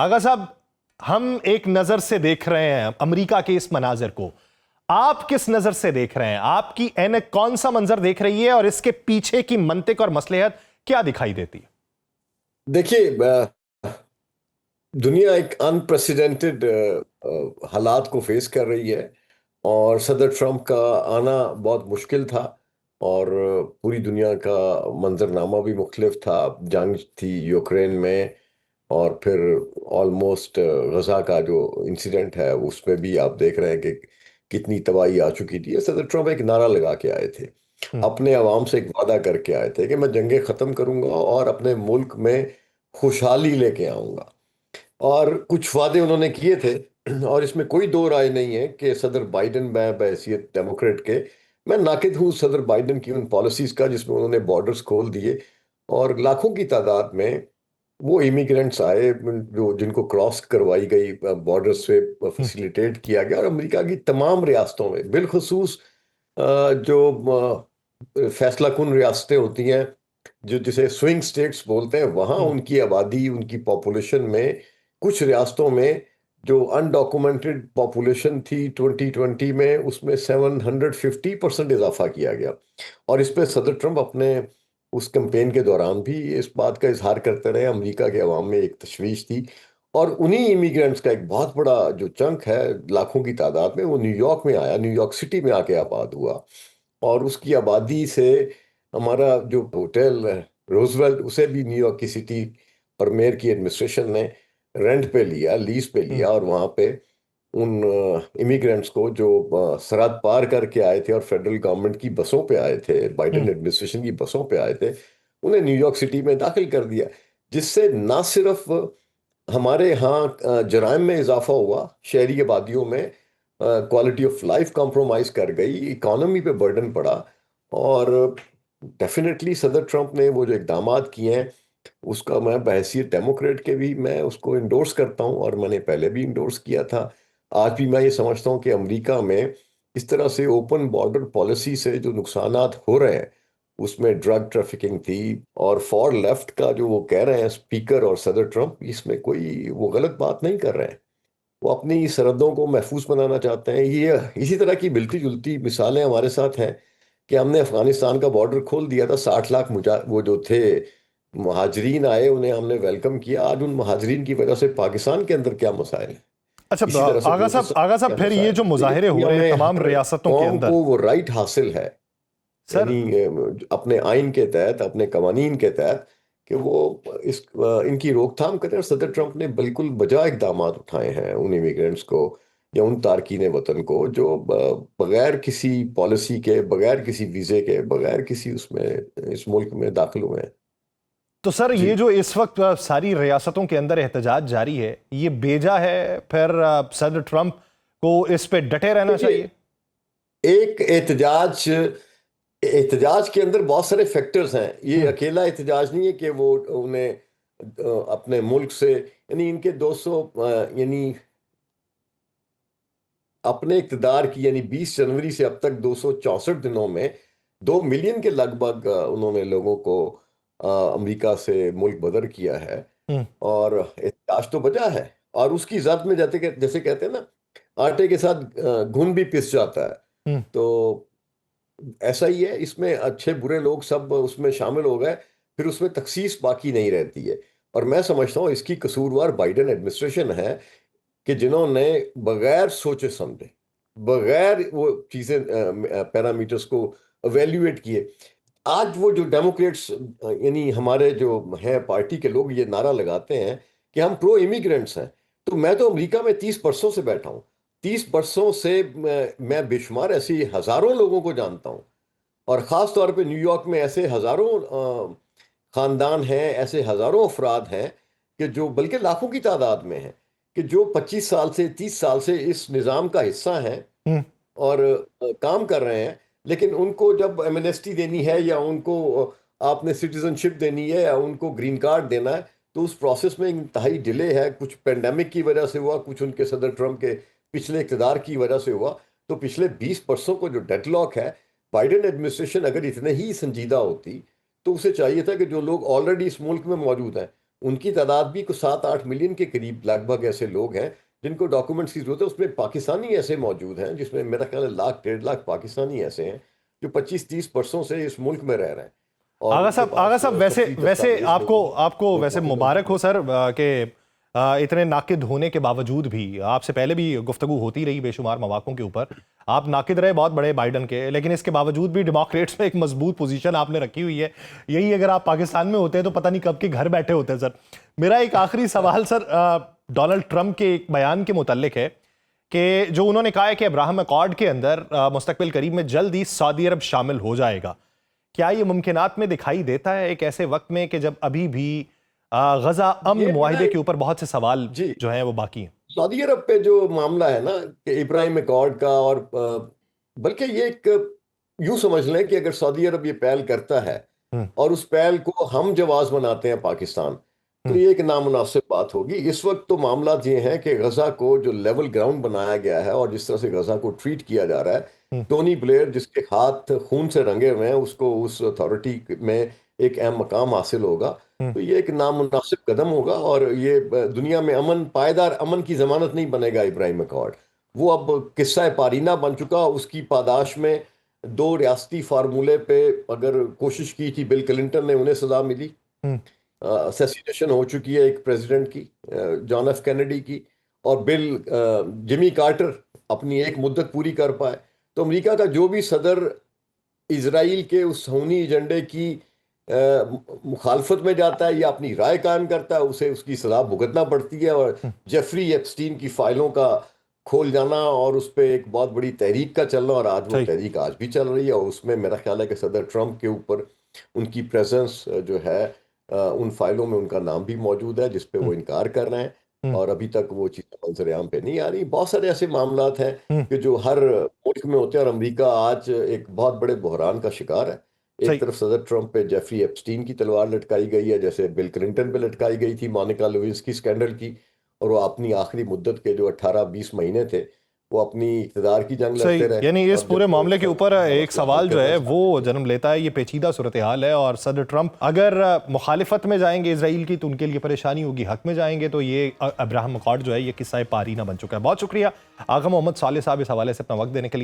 आगा साहब, हम एक नजर से देख रहे हैं अमेरिका के इस मनाजिर को। आप किस नजर से देख रहे हैं? आपकी ऐनक कौन सा मंजर देख रही है और इसके पीछे की मंतिक और मसलहत क्या दिखाई देती है? देखिए, दुनिया एक अनप्रेसिडेंटेड हालात को फेस कर रही है। और सदर ट्रंप का आना बहुत मुश्किल था। और पूरी दुनिया का मंजरनामा भी मुख्तलिफ था। जंग थी यूक्रेन में, और फिर ऑलमोस्ट गजा का जो इंसिडेंट है उसमें भी आप देख रहे हैं कि कितनी तबाही आ चुकी थी। सदर ट्रंप एक नारा लगा के आए थे, हम्म। अपने अवाम से एक वादा करके आए थे कि मैं जंगें ख़त्म करूंगा और अपने मुल्क में खुशहाली लेके आऊंगा। और कुछ वादे उन्होंने किए थे। और इसमें कोई दो राय नहीं है कि सदर बाइडेन, मैं बहैसियत डेमोक्रेट के, मैं नाकिद हूँ सदर बाइडेन की उन पॉलिसीज का जिसमें उन्होंने बॉर्डर्स खोल दिए और लाखों की तादाद में वो इमिग्रेंट्स आए जो जिनको क्रॉस करवाई गई, बॉर्डर से हम्म। फैसिलिटेट किया गया। और अमेरिका की तमाम रियासतों में बिलखसूस जो फैसला कुन रियासतें होती हैं, जो जिसे स्विंग स्टेट्स बोलते हैं, वहाँ हम्म। उनकी आबादी, उनकी पॉपुलेशन में कुछ रियासतों में जो अनडॉक्यूमेंटेड पॉपुलेशन थी 2020 में, उसमें 750% इजाफा किया गया। और इस पे सदर ट्रंप अपने उस कैंपेन के दौरान भी इस बात का इजहार करते रहे। अमेरिका के अवाम में एक तशवीश थी। और उन्हीं इमिग्रेंट्स का एक बहुत बड़ा जो चंक है, लाखों की तादाद में, वो न्यूयॉर्क में आया, न्यूयॉर्क सिटी में आके आबाद हुआ। और उसकी आबादी से हमारा जो होटल रोजवेल्ट, उसे भी न्यूयॉर्क की सिटी और मेयर की एडमिनिस्ट्रेशन ने रेंट पे लिया, लीज पे हम्म। लिया। और वहाँ पे उन इमिग्रेंट्स को जो सरहद पार करके आए थे और फेडरल गवर्नमेंट की बसों पे आए थे, बाइडेन हम्म। एडमिनिस्ट्रेशन की बसों पे आए थे, उन्हें न्यूयॉर्क सिटी में दाखिल कर दिया। जिससे ना सिर्फ हमारे यहाँ जराइम में इजाफा हुआ, शहरी आबादियों में क्वालिटी ऑफ लाइफ कॉम्प्रोमाइज कर गई, इकोनॉमी पे बर्डन पड़ा। और डेफिनेटली सदर ट्रंप ने वो जो इकदामात किए हैं, उसका मैं बहैसियत डेमोक्रेट के भी मैं उसको इंडोर्स करता हूँ, और मैंने पहले भी इंडोर्स किया था। आज भी मैं ये समझता हूँ कि अमेरिका में इस तरह से ओपन बॉर्डर पॉलिसी से जो नुकसानात हो रहे हैं, उसमें ड्रग ट्रैफिकिंग थी, और फॉर लेफ्ट का जो वो कह रहे हैं स्पीकर और सदर ट्रंप, इसमें कोई वो गलत बात नहीं कर रहे हैं। वो अपनी सरहदों को महफूज बनाना चाहते हैं। ये इसी तरह की मिलती जुलती मिसालें हमारे साथ हैं कि हमने अफगानिस्तान का बॉर्डर खोल दिया था। 60 लाख वो जो थे महाजरीन आए, उन्हें हमने वेलकम किया। आज उन महाजरीन की वजह से पाकिस्तान के अंदर क्या मसाइल है, अच्छा, इसी तरह से आगा बलूचिस्तान साहब, क्या फिर ये मसाइल जो है। तो ये मुजाहिरे हो दुनिया रहे हैं में तमाम हर रियासतों के कौम अंदर, को वो राइट हासिल है, सर। यानी अपने आइन के तहत, अपने कवानीन के तहत, कि वो इस इनकी रोकथाम करें। और सदर ट्रंप ने बिल्कुल बजा इकदाम उठाए हैं उन इमिग्रेंट्स को या उन तारकीन वतन को जो बगैर किसी पॉलिसी के, बगैर किसी वीज़े के, बगैर किसी उसमें इस मुल्क में दाखिल हुए हैं। तो सर, जी। ये जो इस वक्त सारी रियासतों के अंदर एहतजाज जारी है, ये बेजा है? फिर सदर ट्रंप को इस पे डटे रहना देखिए, चाहिए? एक एहतजाज, एहतजाज के अंदर बहुत सारे फैक्टर्स हैं। ये हम्म। अकेला एहतजाज नहीं है कि वो उन्हें अपने मुल्क से, यानी इनके 200 यानी अपने इक़्तिदार की, यानी 20 जनवरी से अब तक 264 दिनों में 2 मिलियन के लगभग उन्होंने लोगों को अमेरिका से मुल्क बदर किया है। हम्म। और एहतजाज तो बजा है। और उसकी जद में जैसे जैसे कहते हैं ना, आटे के साथ घुन भी पिस जाता है। हम्म। तो ऐसा ही है, इसमें अच्छे बुरे लोग सब उसमें शामिल हो गए, फिर उसमें तखसीस बाकी नहीं रहती है। और मैं समझता हूँ इसकी कसूरवार बाइडेन एडमिनिस्ट्रेशन है, कि जिन्होंने बगैर सोचे समझे, बगैर वो चीजें, पैरामीटर्स को एवेल्युएट किए, आज वो जो डेमोक्रेट्स, यानी हमारे जो हैं पार्टी के लोग, ये नारा लगाते हैं कि हम प्रो इमिग्रेंट्स हैं। तो मैं तो अमेरिका में 30 बरसों से बैठा हूँ। 30 बरसों से मैं बेशुमार ऐसी हजारों लोगों को जानता हूँ। और ख़ास तौर पे न्यूयॉर्क में ऐसे हज़ारों ख़ानदान हैं, ऐसे हज़ारों अफराद हैं कि जो, बल्कि लाखों की तादाद में हैं, कि जो 25 साल से, 30 साल से इस निज़ाम का हिस्सा हैं हम्म। और काम कर रहे हैं। लेकिन उनको जब एमनेस्टी देनी है, या उनको आपने सिटीजनशिप देनी है, या उनको ग्रीन कार्ड देना है, तो उस प्रोसेस में इंतहाई डिले है। कुछ पेंडेमिक की वजह से हुआ, कुछ उनके सदर ट्रंप के पिछले इक़्तिदार की वजह से हुआ। तो पिछले 20 बरसों को जो डेडलॉक है, बाइडेन एडमिनिस्ट्रेशन अगर इतने ही संजीदा होती, तो उसे चाहिए था कि जो लोग ऑलरेडी इस मुल्क में मौजूद हैं उनकी तादाद भी कुछ 7-8 मिलियन के करीब लगभग ऐसे लोग हैं जिनको डॉक्यूमेंट्स की जरूरत है। उसमें पाकिस्तानी ऐसे मौजूद हैं, जिसमें मेरा ख्याल है 1,00,000-1,50,000 पाकिस्तानी ऐसे हैं जो 25-30 वर्षों से इस मुल्क में रह रहे हैं और उनके आगा पास साहब वैसे 25 वैसे दस्तावेज आपको लोग आपको जो वैसे डॉक्यूमेंट मुबारक हो सर कि इतने नाकिद होने के बावजूद भी, आपसे पहले भी गुफ्तगू होती रही बेशुमार मौक़ों के ऊपर, आप नाकिद रहे बहुत बड़े बाइडन के, लेकिन इसके बावजूद भी डेमोक्रेट्स में एक मजबूत पोजीशन आपने रखी हुई है। यही अगर आप पाकिस्तान में होते हैं तो पता नहीं कब के घर बैठे होते हैं सर। मेरा एक आखिरी सवाल सर डोनाल्ड ट्रंप के एक बयान के मुतल्लिक है कि जो उन्होंने कहा है कि अब्राहम अकॉर्ड के अंदर मुस्तकबिल करीब में जल्द ही सऊदी अरब शामिल हो जाएगा। क्या ये मुमकिनात में दिखाई देता है एक ऐसे वक्त में कि जब अभी भी गजा अमन मुआहिदे के ऊपर बहुत से सवाल जी जो हैं वो बाकी हैं? सऊदी अरब पे जो मामला है ना कि इब्राहिम अकॉर्ड का, और बल्कि ये एक यूं समझ लें कि अगर सऊदी अरब ये पहल करता है हम्म, और उस पहल को हम जवाज बनाते हैं पाकिस्तान, तो हम्म, ये एक नामुनासिब बात होगी। इस वक्त तो मामला ये है कि गजा को जो लेवल ग्राउंड बनाया गया है और जिस तरह से गजा को ट्रीट किया जा रहा है, हम्म, टोनी ब्लेयर जिसके हाथ खून से रंगे हुए हैं, उसको उस अथॉरिटी में एक अहम मकाम हासिल होगा। हम्म, तो ये एक नामुनासिब कदम होगा और ये दुनिया में अमन, पायदार अमन की जमानत नहीं बनेगा इब्राहिम अकॉर्ड। वो अब किस्सा पारीना बन चुका। उसकी पादाश में दो रियासती फार्मूले पे अगर कोशिश की थी बिल क्लिंटन ने, उन्हें सजा मिली। हम्म, असैसिनेशन हो चुकी है एक प्रेसिडेंट की, जॉन एफ कैनेडी की, और जिमी कार्टर अपनी एक मुद्दत पूरी कर पाए। तो अमेरिका का जो भी सदर इजराइल के उस खूनी एजेंडे की मुखालफत में जाता है या अपनी राय कायम करता है, उसे उसकी सजा भुगतना पड़ती है। और हम्म, जेफरी एप्स्टीन की फाइलों का खोल जाना और उस पर एक बहुत बड़ी तहरीक का चलना, और आज वो सही। तहरीक आज भी चल रही है, और उसमें मेरा ख्याल है कि सदर ट्रंप के ऊपर उनकी प्रेजेंस जो है उन फाइलों में उनका नाम भी मौजूद है जिस पे हम्म, वो इनकार कर रहे हैं। हम्म, और अभी तक वो चीज़ मंजर-ए-आम पे नहीं आ रही। बहुत सारे ऐसे मामलात हैं हम्म, कि जो हर मुल्क में होते हैं, और अमेरिका आज एक बहुत बड़े बहरान का शिकार है। एक सही। तरफ सदर ट्रंप पे जेफरी एप्स्टीन की तलवार लटकाई गई है, जैसे बिल क्लिंटन पे लटकाई गई थी मोनिका लेविंस्की स्कैंडल की, और वो अपनी आखिरी मुद्दत के जो 18-20 महीने थे वो अपनी इक़्तिदार की जंग सही, लड़ते रहे। यानी इस और पूरे जब वो मामले के ऊपर एक मसला हल सवाल जो करना है वो चाहते थे, जन्म लेता है। ये पेचीदा सूरत हाल है और सदर ट्रंप अगर मुखालिफत में जाएंगे इसराइल की तो उनके लिए परेशानी होगी, हक में जाएंगे तो ये अब्राहम अकॉर्ड जो है ये किस्सा पारीना बन चुका है। बहुत शुक्रिया आगा मोहम्मद साले साहब इस हवाले से अपना वक्त देने के लिए।